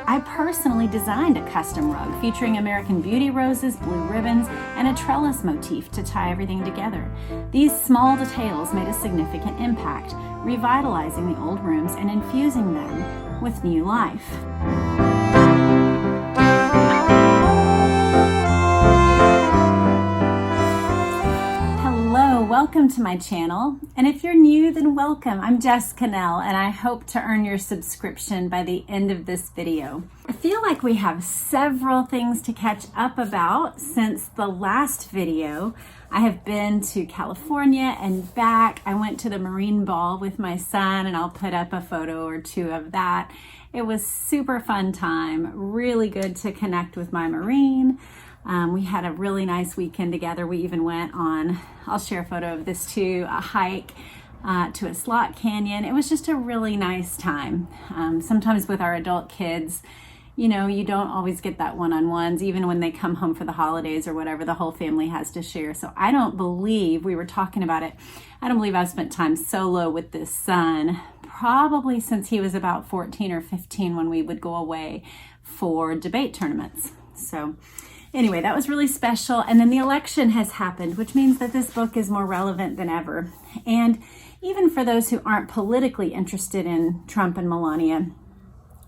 I personally designed a custom rug featuring American Beauty roses, blue ribbons, and a trellis motif to tie everything together. These small details made a significant impact, revitalizing the old rooms and infusing them with new life. Welcome to my channel, and if you're new, then welcome. I'm Jess Cannell, and I hope to earn your subscription by the end of this video. I feel like we have several things to catch up about since the last video. I have been to California and back. I went to the Marine Ball with my son, and I'll put up a photo or two of that. It was super fun time, really good to connect with my Marine. We had a really nice weekend together. We even went on, I'll share a photo of this too, a hike to a slot canyon. It was just a really nice time. Sometimes with our adult kids, you know, you don't always get that one-on-ones, even when they come home for the holidays or whatever, the whole family has to share. So I don't believe, we were talking about it, I don't believe I've spent time solo with this son, probably since he was about 14 or 15 when we would go away for debate tournaments. So anyway, that was really special. And then the election has happened, which means that this book is more relevant than ever. And even for those who aren't politically interested in Trump and Melania,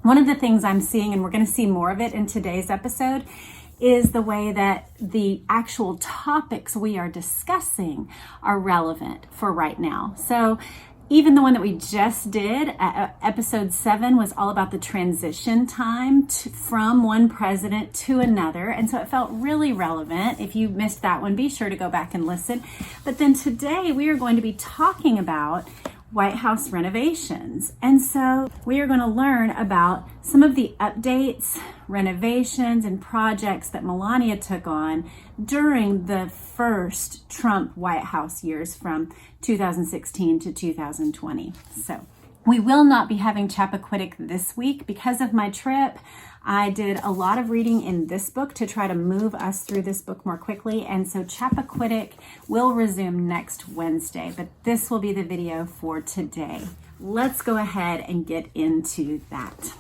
one of the things I'm seeing, and we're going to see more of it in today's episode, is the way that the actual topics we are discussing are relevant for right now. So even the one that we just did, episode 7, was all about the transition time from one president to another. And so it felt really relevant. If you missed that one, be sure to go back and listen. But then today we are going to be talking about White House renovations. And so we are going to learn about some of the updates, renovations, and projects that Melania took on during the first Trump White House years from 2016 to 2020. So we will not be having Chappaquiddick this week because of my trip. I did a lot of reading in this book to try to move us through this book more quickly. And so Chappaquiddick will resume next Wednesday, but this will be the video for today. Let's go ahead and get into that.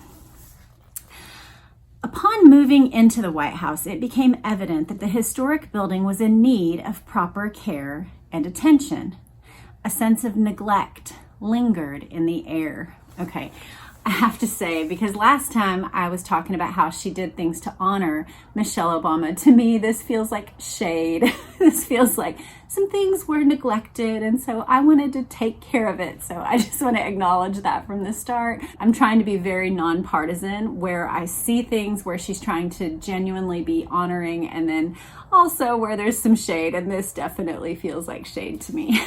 Upon moving into the White House, it became evident that the historic building was in need of proper care and attention. A sense of neglect lingered in the air. Okay, I have to say, because last time I was talking about how she did things to honor Michelle Obama, to me this feels like shade. This feels like some things were neglected, and so I wanted to take care of it. So I just want to acknowledge that from the start. I'm trying to be very nonpartisan, where I see things where she's trying to genuinely be honoring, and then also where there's some shade, and this definitely feels like shade to me.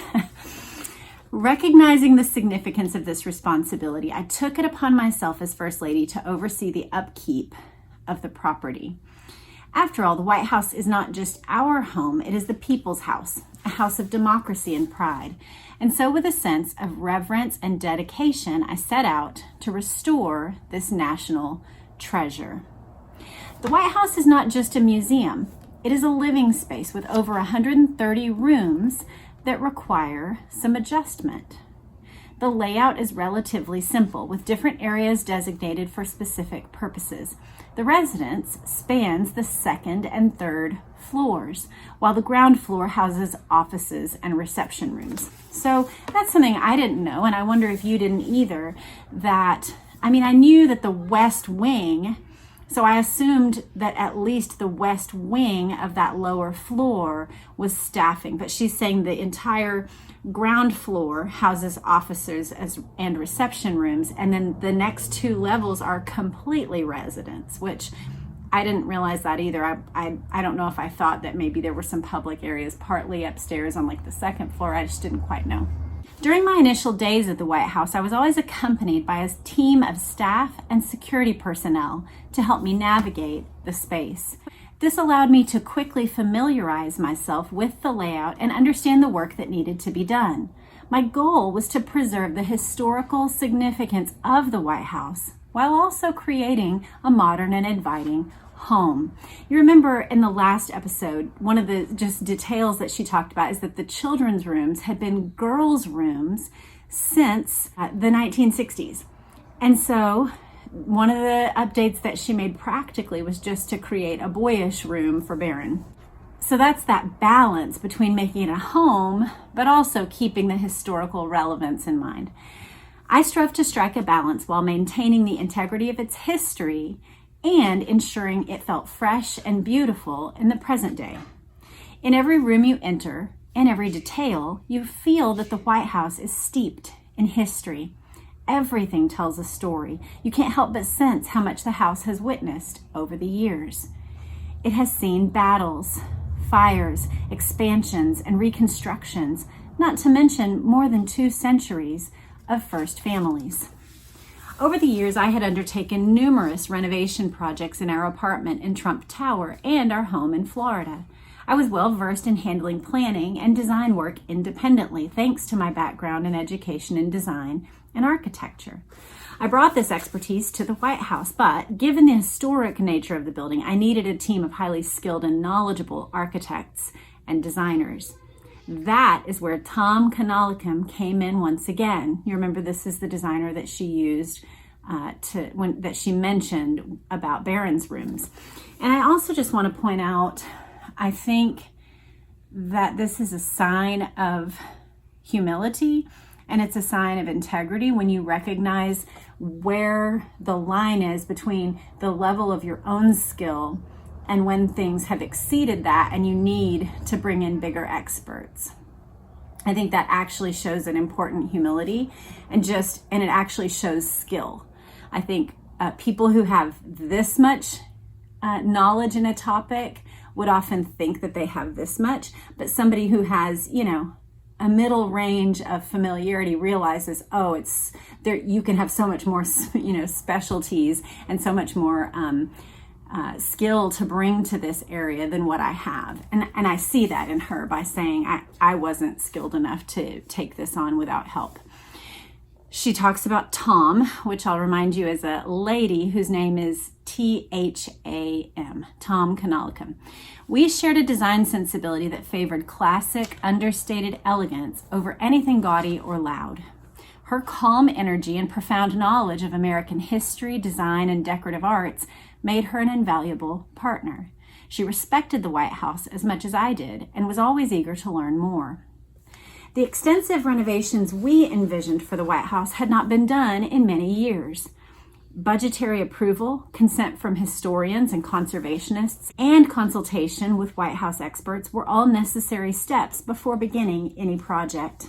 Recognizing the significance of this responsibility, I took it upon myself as First Lady to oversee the upkeep of the property. After all, the White House is not just our home, it is the people's house, a house of democracy and pride. And so with a sense of reverence and dedication, I set out to restore this national treasure. The White House is not just a museum. It is a living space with over 130 rooms that require some adjustment. The layout is relatively simple, with different areas designated for specific purposes. The residence spans the second and third floors, while the ground floor houses offices and reception rooms. So that's something I didn't know, and I wonder if you didn't either, I knew that the West Wing, so I assumed that at least the west wing of that lower floor was staffing, but she's saying the entire ground floor houses officers and reception rooms, and then the next 2 levels are completely residence, which I didn't realize that either. I don't know if I thought that maybe there were some public areas partly upstairs on like the 2nd floor. I just didn't quite know. During my initial days at the White House, I was always accompanied by a team of staff and security personnel to help me navigate the space. This allowed me to quickly familiarize myself with the layout and understand the work that needed to be done. My goal was to preserve the historical significance of the White House while also creating a modern and inviting home. You remember in the last episode, one of the just details that she talked about is that the children's rooms had been girls' rooms since the 1960s. And so One of the updates that she made practically was just to create a boyish room for Barron. So that's that balance between making it a home, but also keeping the historical relevance in mind. I strove to strike a balance while maintaining the integrity of its history and ensuring it felt fresh and beautiful in the present day. In every room you enter, in every detail, you feel that the White House is steeped in history. Everything tells a story. You can't help but sense how much the house has witnessed over the years. It has seen battles, fires, expansions, and reconstructions, not to mention more than 2 centuries of first families. Over the years, I had undertaken numerous renovation projects in our apartment in Trump Tower and our home in Florida. I was well versed in handling planning and design work independently, thanks to my background in education in design and architecture. I brought this expertise to the White House, but given the historic nature of the building, I needed a team of highly skilled and knowledgeable architects and designers. That is where Tom Canalicum came in once again. You remember this is the designer that she used that she mentioned about Barron's rooms. And I also just want to point out, I think that this is a sign of humility and it's a sign of integrity when you recognize where the line is between the level of your own skill and when things have exceeded that and you need to bring in bigger experts. I think that actually shows an important humility and it actually shows skill. I think people who have this much knowledge in a topic would often think that they have this much, but somebody who has, a middle range of familiarity realizes, oh, it's there. You can have so much more, specialties and so much more skill to bring to this area than what I have. And I see that in her by saying I wasn't skilled enough to take this on without help. She talks about Tom, which I'll remind you is a lady whose name is T-H-A-M, Tom Canalicum. We shared a design sensibility that favored classic, understated elegance over anything gaudy or loud. Her calm energy and profound knowledge of American history, design, and decorative arts made her an invaluable partner. She respected the White House as much as I did and was always eager to learn more. The extensive renovations we envisioned for the White House had not been done in many years. Budgetary approval, consent from historians and conservationists, and consultation with White House experts were all necessary steps before beginning any project.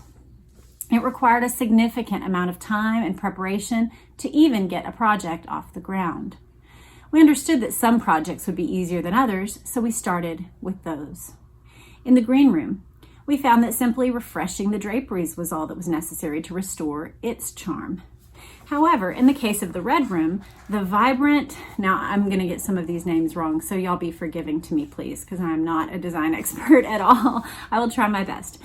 It required a significant amount of time and preparation to even get a project off the ground. We understood that some projects would be easier than others, so we started with those. In the green room, we found that simply refreshing the draperies was all that was necessary to restore its charm. However, in the case of the red room, the vibrant, now I'm going to get some of these names wrong, so y'all be forgiving to me, please, because I'm not a design expert at all. I will try my best.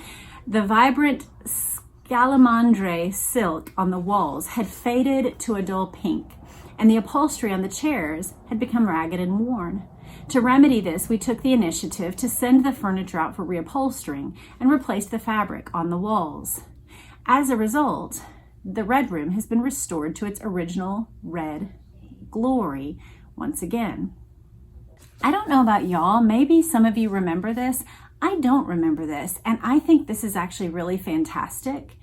The vibrant scalamandre silk on the walls had faded to a dull pink, and the upholstery on the chairs had become ragged and worn. To remedy this, we took the initiative to send the furniture out for reupholstering and replaced the fabric on the walls. As a result, the red room has been restored to its original red glory once again. I don't know about y'all, maybe some of you remember this. I don't remember this, and I think this is actually really fantastic.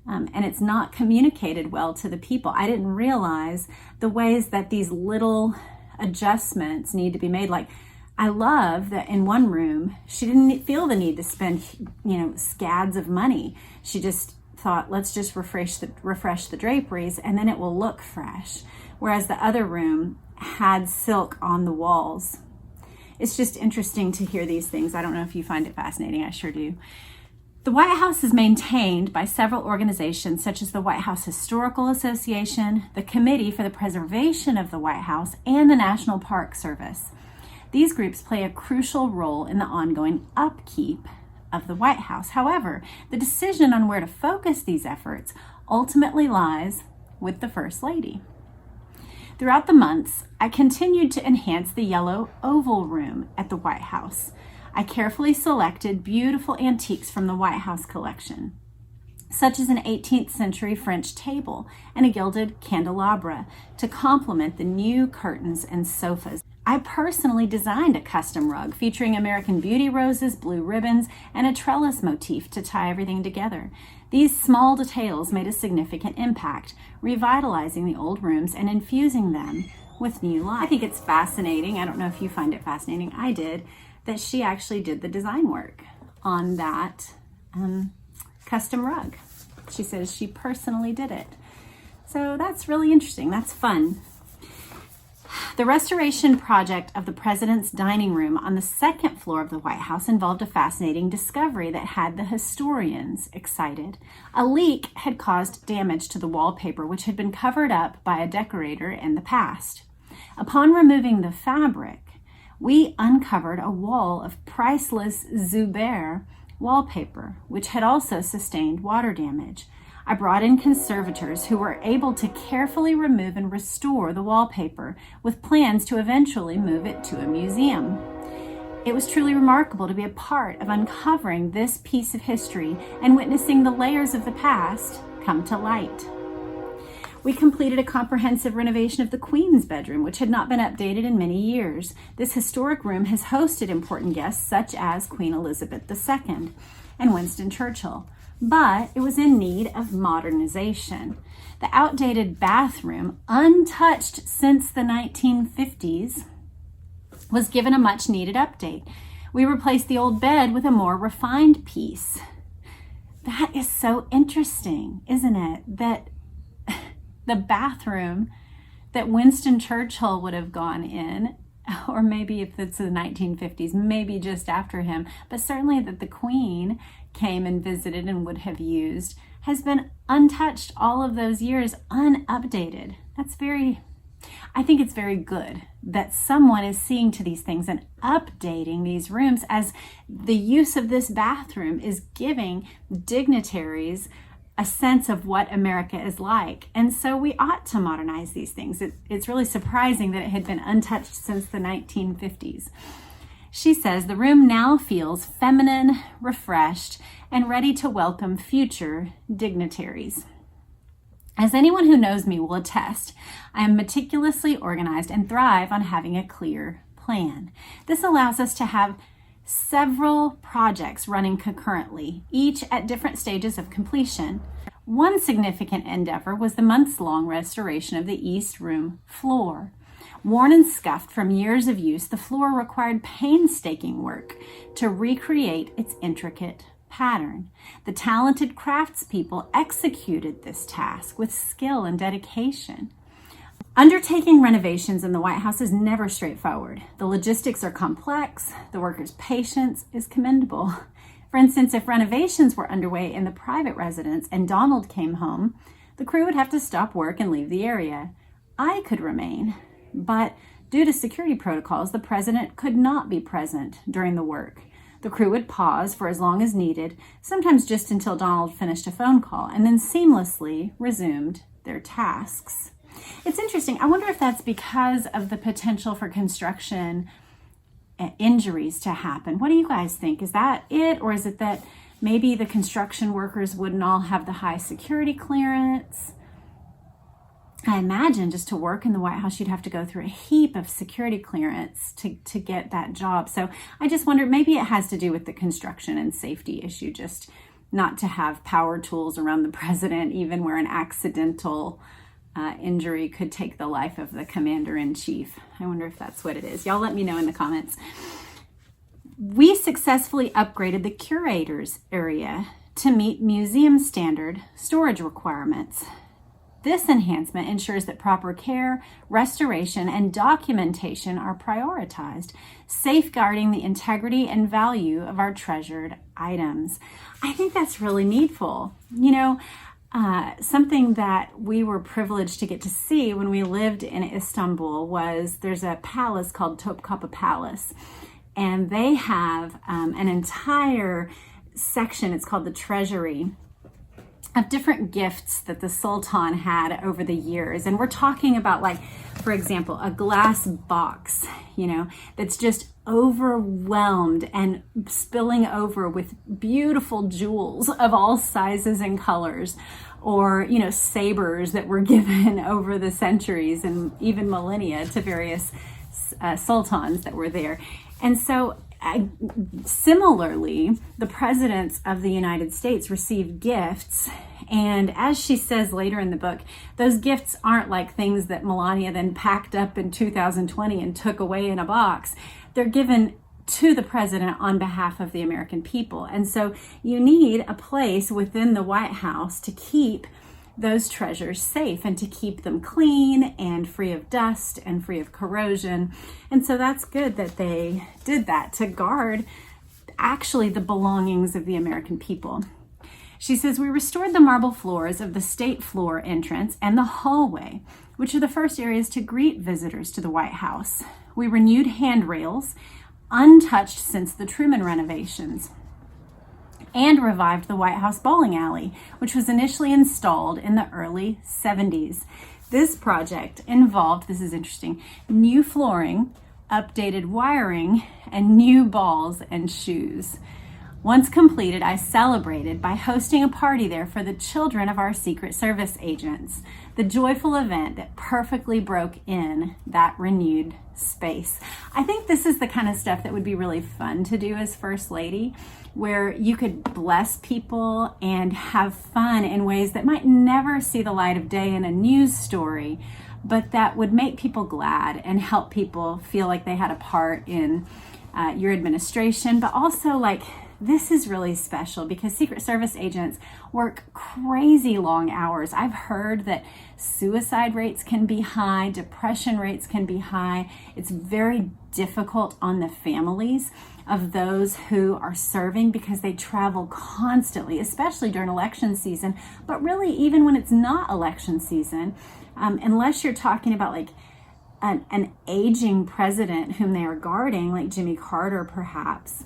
And it's not communicated well to the people. I didn't realize the ways that these little adjustments need to be made. Like, I love that in one room, she didn't feel the need to spend, scads of money. She just thought, let's just refresh the draperies and then it will look fresh. Whereas the other room had silk on the walls. It's just interesting to hear these things. I don't know if you find it fascinating. I sure do. The White House is maintained by several organizations such as the White House Historical Association, the Committee for the Preservation of the White House, and the National Park Service. These groups play a crucial role in the ongoing upkeep of the White House. However, the decision on where to focus these efforts ultimately lies with the First Lady. Throughout the months, I continued to enhance the yellow oval room at the White House. I carefully selected beautiful antiques from the White House collection. such as an 18th century French table and a gilded candelabra to complement the new curtains and sofas. I personally designed a custom rug featuring American beauty roses, blue ribbons, and a trellis motif to tie everything together. These small details made a significant impact, revitalizing the old rooms and infusing them with new life. I think it's fascinating. I don't know if you find it fascinating. I did, that she actually did the design work on that custom rug. She says she personally did it. So that's really interesting. That's fun. The restoration project of the president's dining room on the second floor of the White House involved a fascinating discovery that had the historians excited. A leak had caused damage to the wallpaper, which had been covered up by a decorator in the past. Upon removing the fabric, we uncovered a wall of priceless Zuber wallpaper, which had also sustained water damage. I brought in conservators who were able to carefully remove and restore the wallpaper with plans to eventually move it to a museum. It was truly remarkable to be a part of uncovering this piece of history and witnessing the layers of the past come to light. We completed a comprehensive renovation of the Queen's bedroom, which had not been updated in many years. This historic room has hosted important guests such as Queen Elizabeth II and Winston Churchill, but it was in need of modernization. The outdated bathroom, untouched since the 1950s, was given a much needed update. We replaced the old bed with a more refined piece. That is so interesting, isn't it? That the bathroom that Winston Churchill would have gone in, or maybe if it's the 1950s, maybe just after him, but certainly that the Queen came and visited and would have used, has been untouched all of those years, unupdated. I think it's very good that someone is seeing to these things and updating these rooms, as the use of this bathroom is giving dignitaries a sense of what America is like. And so we ought to modernize these things. It's really surprising that it had been untouched since the 1950s. She says the room now feels feminine, refreshed, and ready to welcome future dignitaries. As anyone who knows me will attest, I am meticulously organized and thrive on having a clear plan. This allows us to have several projects running concurrently, each at different stages of completion. One significant endeavor was the months-long restoration of the East Room floor. Worn and scuffed from years of use, the floor required painstaking work to recreate its intricate pattern. The talented craftspeople executed this task with skill and dedication. Undertaking renovations in the White House is never straightforward. The logistics are complex. The workers' patience is commendable. For instance, if renovations were underway in the private residence and Donald came home, the crew would have to stop work and leave the area. I could remain, but due to security protocols, the president could not be present during the work. The crew would pause for as long as needed, sometimes just until Donald finished a phone call, and then seamlessly resumed their tasks. It's interesting. I wonder if that's because of the potential for construction injuries to happen. What do you guys think? Is that it? Or is it that maybe the construction workers wouldn't all have the high security clearance? I imagine just to work in the White House, you'd have to go through a heap of security clearance to get that job. So I just wondered, maybe it has to do with the construction and safety issue, just not to have power tools around the president, even where an accidental injury could take the life of the commander-in-chief. I wonder if that's what it is. Y'all let me know in the comments. We successfully upgraded the curators area to meet museum standard storage requirements. This enhancement ensures that proper care, restoration, and documentation are prioritized, safeguarding the integrity and value of our treasured items. I think that's really needful. You know, something that we were privileged to get to see when we lived in Istanbul was there's a palace called Topkapi Palace, and they have an entire section, it's called the treasury, of different gifts that the Sultan had over the years. And we're talking about, like, for example, a glass box, that's just overwhelmed and spilling over with beautiful jewels of all sizes and colors, or, sabers that were given over the centuries and even millennia to various sultans that were there. And so similarly, the presidents of the United States receive gifts. And as she says later in the book, those gifts aren't like things that Melania then packed up in 2020 and took away in a box. They're given to the president on behalf of the American people. And so you need a place within the White House to keep those treasures safe and to keep them clean and free of dust and free of corrosion. And so that's good that they did that to guard actually the belongings of the American people. She says, we restored the marble floors of the state floor entrance and the hallway, which are the first areas to greet visitors to the White House. We renewed handrails, untouched since the Truman renovations, and revived the White House bowling alley, which was initially installed in the early 70s. This project involved, this is interesting, new flooring, updated wiring, and new balls and shoes. Once completed, I celebrated by hosting a party there for the children of our Secret Service agents, the joyful event that perfectly broke in that renewed space. I think this is the kind of stuff that would be really fun to do as First Lady, where you could bless people and have fun in ways that might never see the light of day in a news story, but that would make people glad and help people feel like they had a part in your administration, but also like, this is really special because Secret Service agents work crazy long hours. I've heard that suicide rates can be high, depression rates can be high. It's very difficult on the families of those who are serving because they travel constantly, especially during election season, but really even when it's not election season, unless you're talking about like an aging president whom they are guarding, like Jimmy Carter perhaps.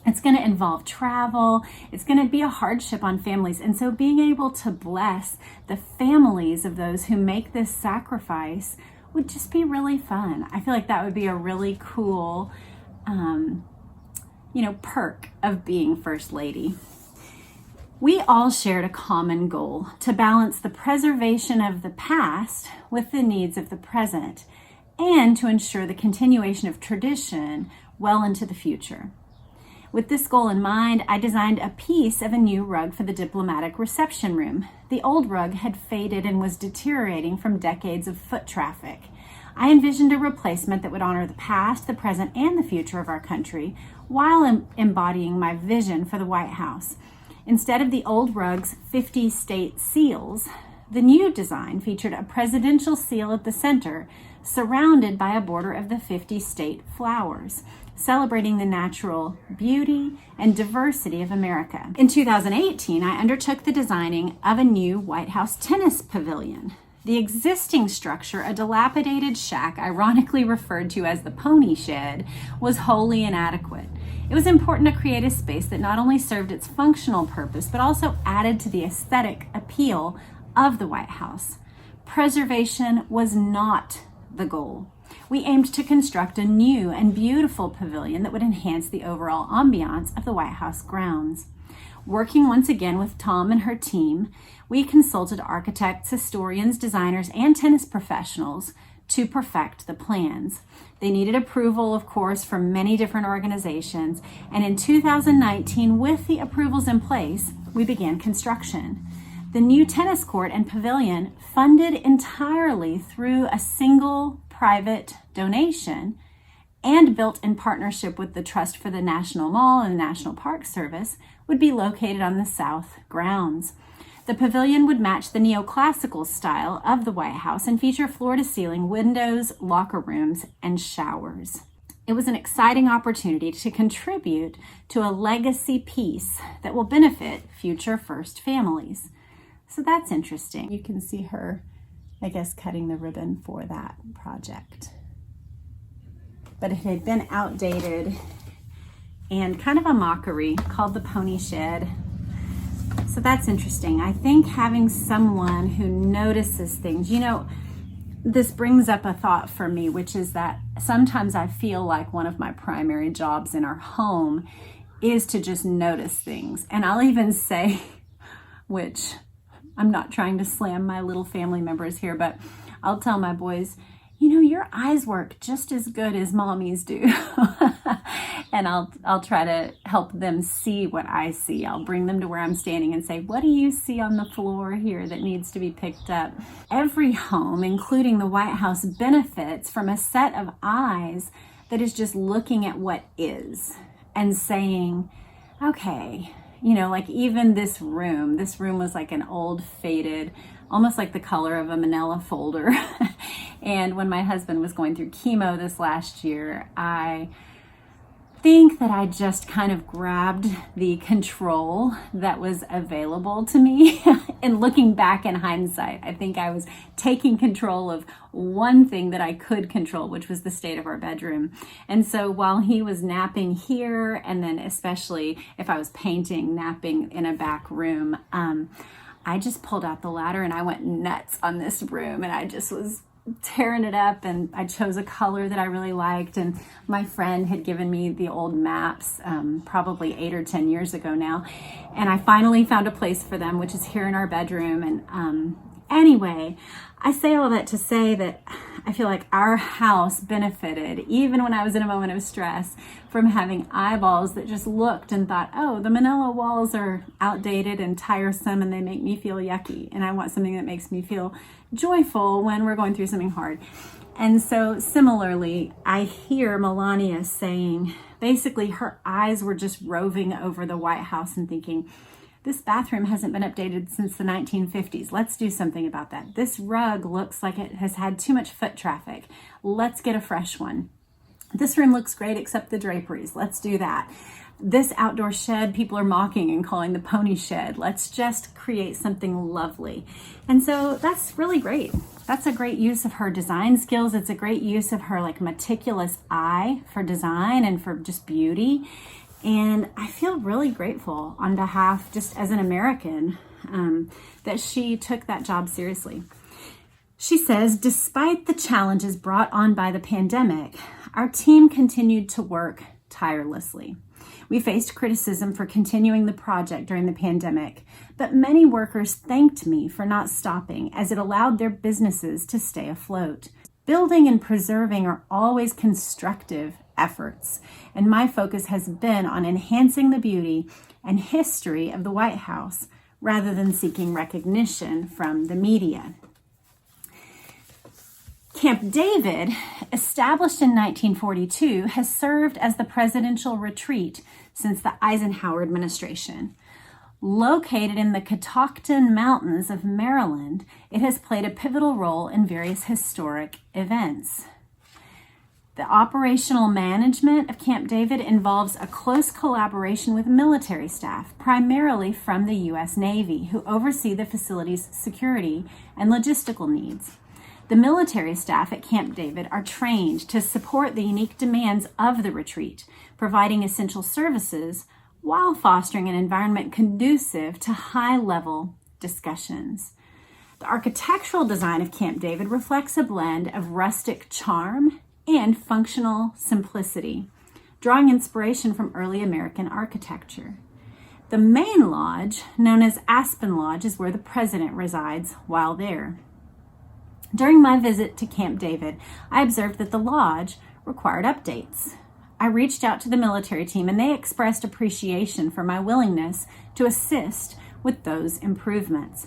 It's going to involve travel. It's going to be a hardship on families. And so being able to bless the families of those who make this sacrifice would just be really fun. I feel like that would be a really cool, perk of being First Lady. We all shared a common goal to balance the preservation of the past with the needs of the present and to ensure the continuation of tradition well into the future. With this goal in mind, I designed a piece of a new rug for the diplomatic reception room. The old rug had faded and was deteriorating from decades of foot traffic. I envisioned a replacement that would honor the past, the present, and the future of our country while embodying my vision for the White House. Instead of the old rug's 50 state seals, the new design featured a presidential seal at the center, surrounded by a border of the 50 state flowers, celebrating the natural beauty and diversity of America. In 2018, I undertook the designing of a new White House tennis pavilion. The existing structure, a dilapidated shack ironically referred to as the pony shed, was wholly inadequate. It was important to create a space that not only served its functional purpose, but also added to the aesthetic appeal of the White House. Preservation was not the goal. We aimed to construct a new and beautiful pavilion that would enhance the overall ambiance of the White House grounds. Working once again with Tom and her team, we consulted architects, historians, designers, and tennis professionals to perfect the plans. They needed approval, of course, from many different organizations, and in 2019, with the approvals in place, we began construction. The new tennis court and pavilion, funded entirely through a single private donation and built in partnership with the Trust for the National Mall and the National Park Service, would be located on the south grounds. The pavilion would match the neoclassical style of the White House and feature floor-to-ceiling windows, locker rooms, and showers. It was an exciting opportunity to contribute to a legacy piece that will benefit future first families. So that's interesting. You can see her, I guess, cutting the ribbon for that project. But it had been outdated and kind of a mockery, called the pony shed. So that's interesting. I think having someone who notices things, this brings up a thought for me, which is that sometimes I feel like one of my primary jobs in our home is to just notice things. And I'll even say, which I'm not trying to slam my little family members here, but I'll tell my boys, you know, your eyes work just as good as mommy's do. And I'll try to help them see what I see. I'll bring them to where I'm standing and say, what do you see on the floor here that needs to be picked up? Every home, including the White House, benefits from a set of eyes that is just looking at what is and saying, okay, you know, like even this room was like an old faded, almost like the color of a manila folder. And when my husband was going through chemo this last year, I think that I just kind of grabbed the control that was available to me. And looking back in hindsight, I think I was taking control of one thing that I could control, which was the state of our bedroom. And so while he was napping here, and then especially if I was painting, napping in a back room, I just pulled out the ladder and I went nuts on this room, and I just was tearing it up, and I chose a color that I really liked. And my friend had given me the old maps probably 8 or 10 years ago now, and I finally found a place for them, which is here in our bedroom. And anyway, I say all that to say that I feel like our house benefited, even when I was in a moment of stress, from having eyeballs that just looked and thought, oh, the manila walls are outdated and tiresome and they make me feel yucky, and I want something that makes me feel joyful when we're going through something hard. And so similarly, I hear Melania saying, basically her eyes were just roving over the White House and thinking, this bathroom hasn't been updated since the 1950s. Let's do something about that. This rug looks like it has had too much foot traffic. Let's get a fresh one. This room looks great except the draperies. Let's do that. This outdoor shed people are mocking and calling the pony shed. Let's just create something lovely. And so that's really great. That's a great use of her design skills. It's a great use of her like meticulous eye for design and for just beauty. And I feel really grateful on behalf, just as an American, that she took that job seriously. She says, despite the challenges brought on by the pandemic, our team continued to work tirelessly. We faced criticism for continuing the project during the pandemic, but many workers thanked me for not stopping, as it allowed their businesses to stay afloat. Building and preserving are always constructive efforts, and my focus has been on enhancing the beauty and history of the White House rather than seeking recognition from the media. Camp David, established in 1942, has served as the presidential retreat since the Eisenhower administration. Located in the Catoctin Mountains of Maryland, it has played a pivotal role in various historic events. The operational management of Camp David involves a close collaboration with military staff, primarily from the U.S. Navy, who oversee the facility's security and logistical needs. The military staff at Camp David are trained to support the unique demands of the retreat, providing essential services while fostering an environment conducive to high-level discussions. The architectural design of Camp David reflects a blend of rustic charm and functional simplicity, drawing inspiration from early American architecture. The main lodge, known as Aspen Lodge, is where the president resides while there. During my visit to Camp David, I observed that the lodge required updates. I reached out to the military team, and they expressed appreciation for my willingness to assist with those improvements.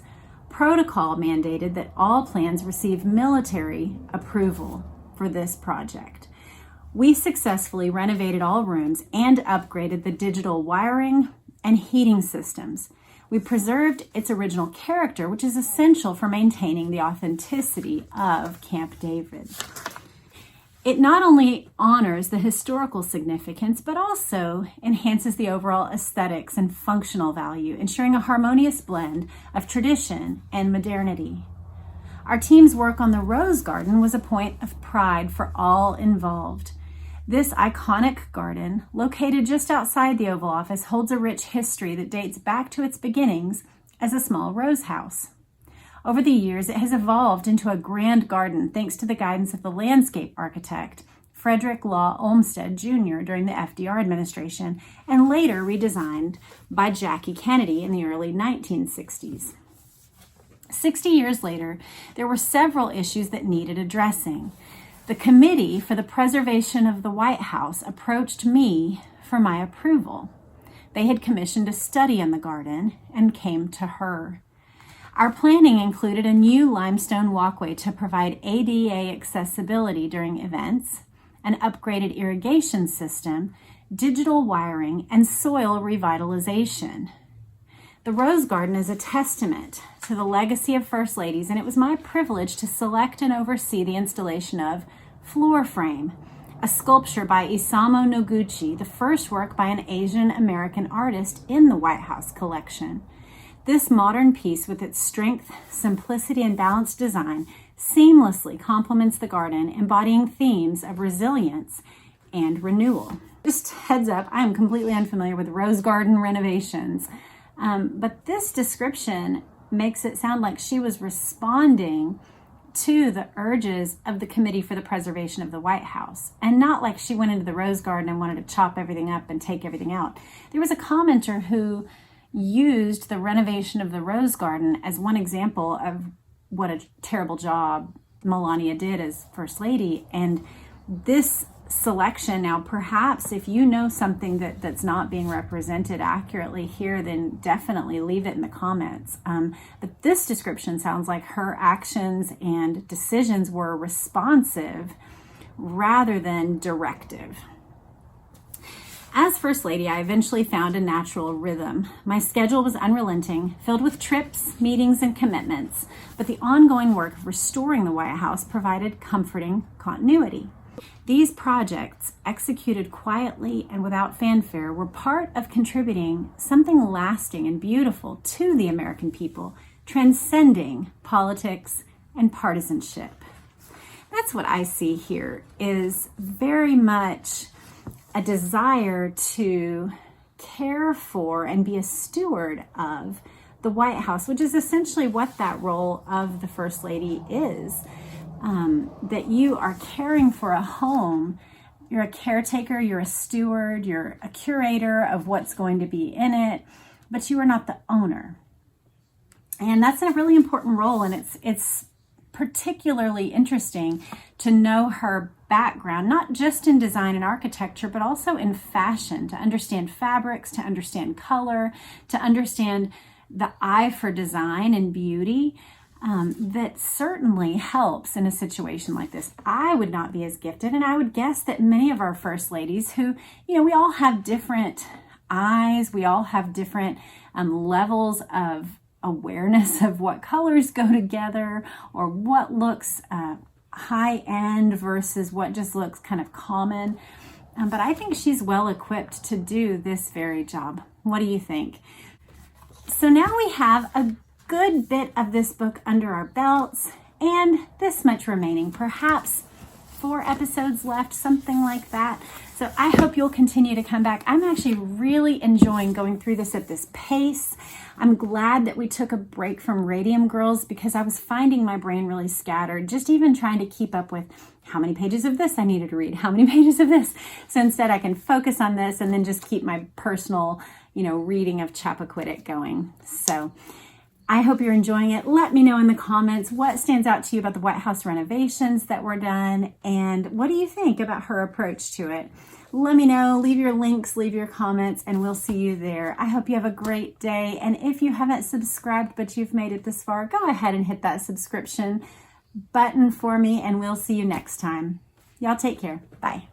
Protocol mandated that all plans receive military approval for this project. We successfully renovated all rooms and upgraded the digital wiring and heating systems. We preserved its original character, which is essential for maintaining the authenticity of Camp David. It not only honors the historical significance, but also enhances the overall aesthetics and functional value, ensuring a harmonious blend of tradition and modernity. Our team's work on the Rose Garden was a point of pride for all involved. This iconic garden, located just outside the Oval Office, holds a rich history that dates back to its beginnings as a small rose house. Over the years, it has evolved into a grand garden thanks to the guidance of the landscape architect, Frederick Law Olmsted Jr. during the FDR administration, and later redesigned by Jackie Kennedy in the early 1960s. 60 years later, there were several issues that needed addressing. The Committee for the Preservation of the White House approached me for my approval. They had commissioned a study on the garden and came to her. Our planning included a new limestone walkway to provide ADA accessibility during events, an upgraded irrigation system, digital wiring, and soil revitalization. The Rose Garden is a testament to the legacy of First Ladies, and it was my privilege to select and oversee the installation of Floor Frame, a sculpture by Isamu Noguchi, the first work by an Asian American artist in the White House collection. This modern piece, with its strength, simplicity, and balanced design, seamlessly complements the garden, embodying themes of resilience and renewal. Just heads up, I am completely unfamiliar with Rose Garden renovations, but this description makes it sound like she was responding to the urges of the Committee for the Preservation of the White House, and not like she went into the Rose Garden and wanted to chop everything up and take everything out. There was a commenter who used the renovation of the Rose Garden as one example of what a terrible job Melania did as First Lady. And this selection, now perhaps if you know something that's not being represented accurately here, then definitely leave it in the comments. But this description sounds like her actions and decisions were responsive rather than directive. As First Lady, I eventually found a natural rhythm. My schedule was unrelenting, filled with trips, meetings, and commitments, but the ongoing work of restoring the White House provided comforting continuity. These projects, executed quietly and without fanfare, were part of contributing something lasting and beautiful to the American people, transcending politics and partisanship. That's what I see here, is very much a desire to care for and be a steward of the White House, which is essentially what that role of the First Lady is. That you are caring for a home. You're a caretaker, you're a steward, you're a curator of what's going to be in it, but you are not the owner. And that's a really important role, and it's particularly interesting to know her background, not just in design and architecture, but also in fashion, to understand fabrics, to understand color, to understand the eye for design and beauty. That certainly helps in a situation like this. I would not be as gifted, and I would guess that many of our First Ladies who, we all have different eyes, we all have different levels of awareness of what colors go together or what looks high-end versus what just looks kind of common. But I think she's well equipped to do this very job. What do you think? So now we have a good bit of this book under our belts and this much remaining, perhaps 4 episodes left, something like that. So I hope you'll continue to come back. I'm actually really enjoying going through this at this pace. I'm glad that we took a break from Radium Girls because I was finding my brain really scattered, just even trying to keep up with how many pages of this I needed to read, how many pages of this. So instead I can focus on this and then just keep my personal, reading of Chappaquiddick going. So I hope you're enjoying it. Let me know in the comments what stands out to you about the White House renovations that were done, and what do you think about her approach to it? Let me know, leave your links, leave your comments, and we'll see you there. I hope you have a great day, and if you haven't subscribed but you've made it this far, go ahead and hit that subscription button for me, and we'll see you next time. Y'all take care. Bye.